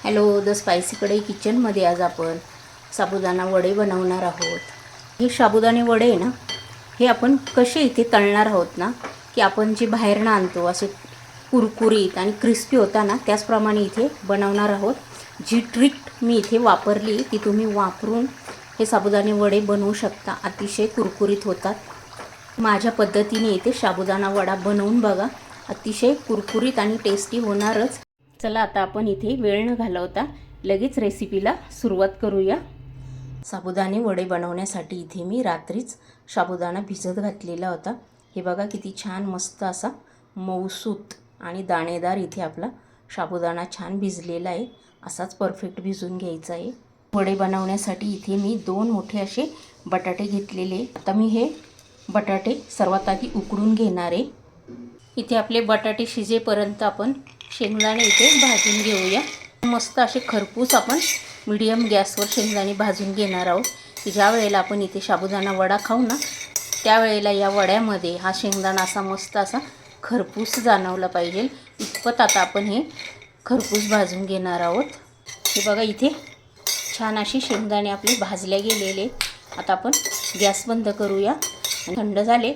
Hello, the spicy कढई किचनमध्ये आज आपण साबुदाणा वडे बनवणार आहोत. हे साबुदाणे वडे आहे ना, हे आपण कसे इथे तळणार आहोत ना, की आपण जे बाहेरनं आणतो असे कुरकुरीत आणि क्रिस्पी होता ना, त्याचप्रमाणे इथे बनवणार आहोत. जी ट्रिक मी इथे वापरली ती तुम्ही वापरून हे साबुदाणे वडे बनवू शकता. अतिशय कुरकुरीत होतात. माझ्या पद्धतीने इथे साबुदाणा वडा बनवून बघा, अतिशय कुरकुरीत आणि टेस्टी होणारच. चला आता आपण इथे वेळ न घालवता लगेच रेसिपीला सुरुवात करूया. साबुदाणे वडे बनवण्यासाठी इथे मी रात्रीच साबुदाणा भिजत घातलेला होता. हे बघा किती छान मस्त असा मऊसूत आणि दाणेदार इथे आपला साबुदाणा छान भिजलेला आहे. असाच परफेक्ट भिजून घ्यायचा आहे. वडे बनवण्यासाठी इथे मी 2 मोठे असे बटाटे घेतलेले. आता मी हे बटाटे सर्वात आधी उकडून घेणार आहे. इथे आपले बटाटे शिजेपर्यंत आपण शेंगदाणे इथे भाजून घेऊया. मस्त असे खरपूस आपण मीडियम गॅसवर शेंगदाणे भाजून घेणार आहोत. की ज्या वेळेला आपण इथे साबुदाणा वडा खाऊ ना, त्यावेळेला या वड्यामध्ये हा शेंगदाणा असा मस्त असा खरपूस जाणवला पाहिजे इतपत आता आपण हे खरपूस भाजून घेणार आहोत. हे बघा इथे छान अशी शेंगदाणे आपले भाजले गेलेले. आता आपण गॅस बंद करूया आणि थंड झाले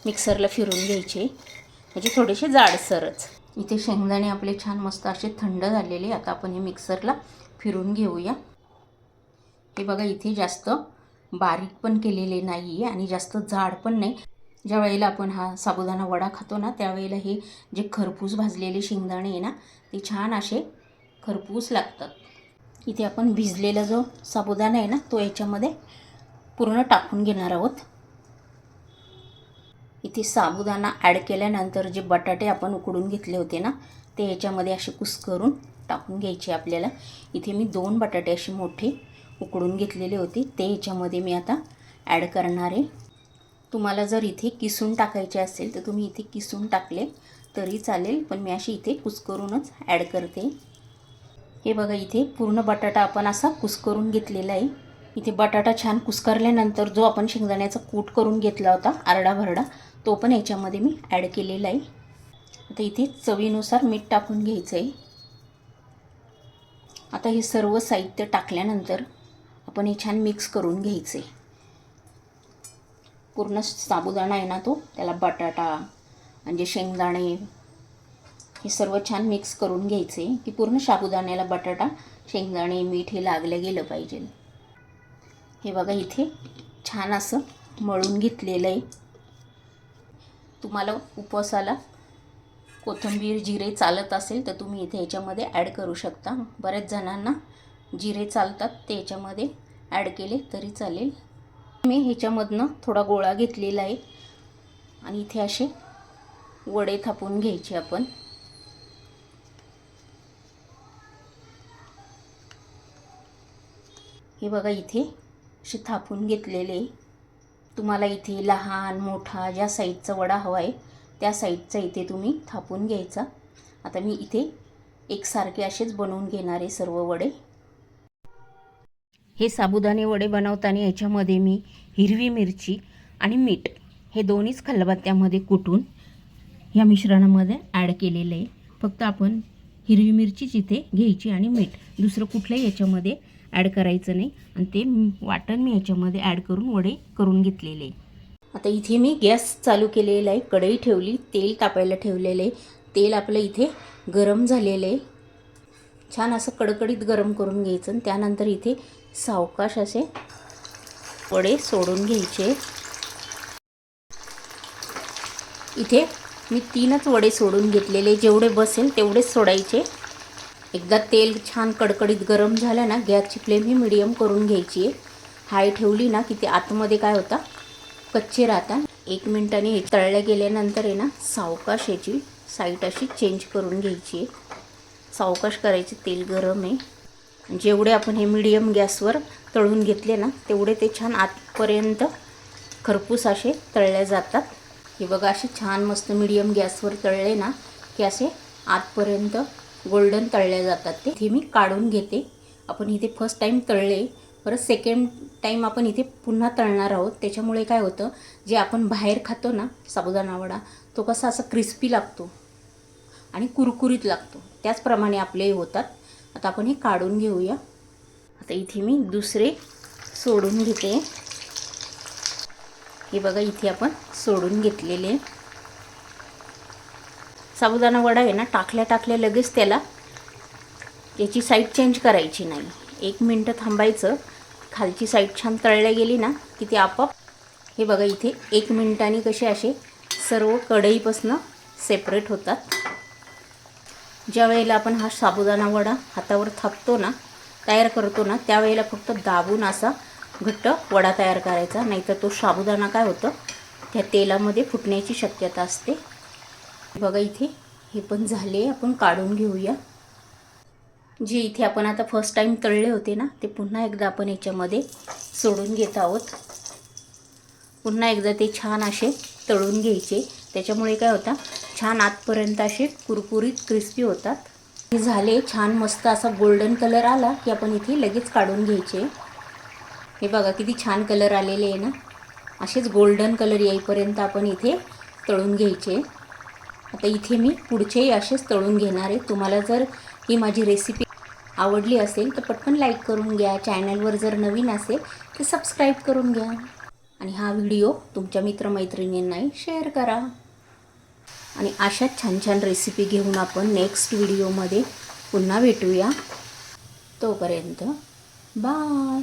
मिक्सरला फिरून घ्यायचे, म्हणजे थोडेसे जाडसरच. इथे शेंगदाणे आपले छान मस्त असे थंड झालेले. आता आपण हे मिक्सरला फिरून घेऊया. हे बघा इथे जास्त बारीक पण केलेले नाही आहे आणि जास्त जाड पण नाही. ज्या वेळेला आपण हा साबुदाणा वडा खातो ना, त्यावेळेला हे जे खरपूस भाजलेले शेंगदाणे आहे ना, ते छान असे खरपूस लागतात. इथे आपण भिजलेला जो साबुदाणा आहे ना, तो याच्यामध्ये पूर्ण टाकून घेणार आहोत. इथे साबुदाणा ॲड केल्यानंतर जे बटाटे आपण उकडून घेतले होते ना, ते याच्यामध्ये असे कुस्करून टाकून घ्यायचे आपल्याला. इथे मी 2 बटाटे असे मोठे उकडून घेतलेले होते, ते याच्यामध्ये मी आता ॲड करणार आहे. तुम्हाला जर इथे किसून टाकायचे असेल तर तुम्ही इथे किसून टाकले तरी चालेल, पण मी अशी इथे कुस्करूनच ॲड करते. हे बघा इथे पूर्ण बटाटा आपण असा कुस्करून घेतलेला आहे. इथे बटाटा छान कुस्करल्यानंतर जो आपण शेंगदाण्याचा कूट करून घेतला होता आरडाभरडा, तो पण याच्यामध्ये मी ॲड केलेला आहे. आता इथे चवीनुसार मीठ टाकून घ्यायचं आहे. आता हे सर्व साहित्य टाकल्यानंतर आपण हे छान मिक्स करून घ्यायचे. पूर्ण साबुदाणा आहे ना, तो त्याला बटाटा म्हणजे शेंगदाणे हे सर्व छान मिक्स करून घ्यायचे, की पूर्ण साबुदाण्याला बटाटा शेंगदाणे मीठ हे लागलं गेलं पाहिजे. हे बघा इथे छान असं मळून घेतलेलं आहे. तुम्हाला उपवासाला कोथिंबीर जिरे चालत असेल तर तुम्ही इथे याच्यामध्ये ॲड करू शकता. बऱ्याच जणांना जिरे चालतात, ते याच्यामध्ये ॲड केले तरी चालेल. मी ह्याच्यामधनं थोडा गोळा घेतलेला आहे आणि इथे असे वडे थापून घ्यायचे आपण. हे बघा इथे असे थापून घेतलेले. तुम्हाला इथे लहान मोठा ज्या साईजचा वडा हवा आहे त्या साईजचा इथे तुम्ही थापून घ्यायचा. आता मी इथे एकसारखे असेच बनवून घेणार आहे सर्व वडे. हे साबुदाणे वडे बनवताना याच्यामध्ये मी हिरवी मिरची आणि मीठ हे दोन्हीच खलबत्त्यामध्ये कुटून या मिश्रणामध्ये ॲड केलेलं आहे. फक्त आपण हिरवी मिरचीच इथे घ्यायची आणि मीठ, दुसरं कुठलंही याच्यामध्ये ॲड करायचं नाही. आणि ते वाटण मी याच्यामध्ये ॲड करून वडे करून घेतलेले. आता इथे मी गॅस चालू केलेला आहे, कढई ठेवली, तेल तापायला ठेवलेलं आहे. तेल आपलं इथे गरम झालेलं आहे. छान असं कडकडीत गरम करून घ्यायचं आणि त्यानंतर इथे सावकाश असे वडे सोडून घ्यायचे. इथे मी 3च वडे सोडून घेतलेले, जेवढे बसेल तेवढेच सोडायचे. एकदा तेल छान कडकडीत गरम झालं ना, गॅसची फ्लेम ही मीडियम करून घ्यायची आहे. हाय ठेवली ना की ते आतमध्ये काय होता, कच्चे राहतात. 1 मिनिटाने तळले गेल्यानंतर आहे ना, सावकाश याची साईड अशी चेंज करून घ्यायची आहे. सावकाश करायचे, तेल गरम आहे. जेवढे आपण हे मीडियम गॅसवर तळून घेतले ना, तेवढे ते छान आतपर्यंत खरपूस असे तळले जातात. हे बघा असे छान मस्त मीडियम गॅसवर तळले ना की असे आतपर्यंत गोल्डन तळले जातात. ते इथे मी काढून घेते. आपण इथे फर्स्ट टाईम तळले, परत सेकंड टाईम आपण इथे पुन्हा तळणार आहोत. त्याच्यामुळे काय होतं, जे आपण बाहेर खातो ना साबुदाणा वडा, तो कसा असा क्रिस्पी लागतो आणि कुरकुरीत लागतो. त्याचप्रमाणे आपले होतात. आता आपण हे काढून घेऊया. आता इथे मी दुसरे सोडून घेते. हे बघा इथे आपण सोडून घेतलेले. साबुदाणा वडा आहे ना, टाकल्या लगेच त्याला याची साईड चेंज करायची नाही. 1 मिनटं थांबायचं. खालची साईड छान तळल्या गेली ना की ते आपोआप, हे बघा इथे 1 मिनिटांनी कसे असे सर्व कढईपासून सेपरेट होतात. ज्या वेळेला आपण हा साबुदाणा वडा हातावर थापतो ना, तयार करतो ना, त्यावेळेला फक्त दाबून असा घट्ट वडा तयार करायचा, नाहीतर तो साबुदाणा काय होतं, त्या तेलामध्ये फुटण्याची शक्यता असते. बघा इथे हे पण झाले. आपण काढून घेऊया. जे इथे आपण आता फर्स्ट टाइम तळले होते ना, ते पुन्हा एकदा आपण याच्यामध्ये सोडून घेत आहोत. पुन्हा एकदा ते छान असे तळून घ्यायचे. त्याच्यामुळे काय होतं, छान आतपर्यंत असे कुरकुरीत क्रिस्पी होतात. हे झाले. छान मस्त असा गोल्डन कलर आला की आपण इथे लगेच काढून घ्यायचे. हे बघा किती छान कलर आलेले आहे ना. असेच गोल्डन कलर येईपर्यंत आपण इथे तळून घ्यायचे. आता इथे मी पुढचेही असेच तळून घेणार आहे. तुम्हाला जर ही माझी रेसिपी आवडली असेल तर पटकन लाईक करून घ्या. चॅनलवर जर नवीन असेल तर सबस्क्राईब करून घ्या. आणि हा व्हिडिओ तुमच्या मित्रमैत्रिणींनाही शेअर करा. आणि अशाच छान छान रेसिपी घेऊन आपण नेक्स्ट व्हिडिओमध्ये पुन्हा भेटूया. तोपर्यंत बाय.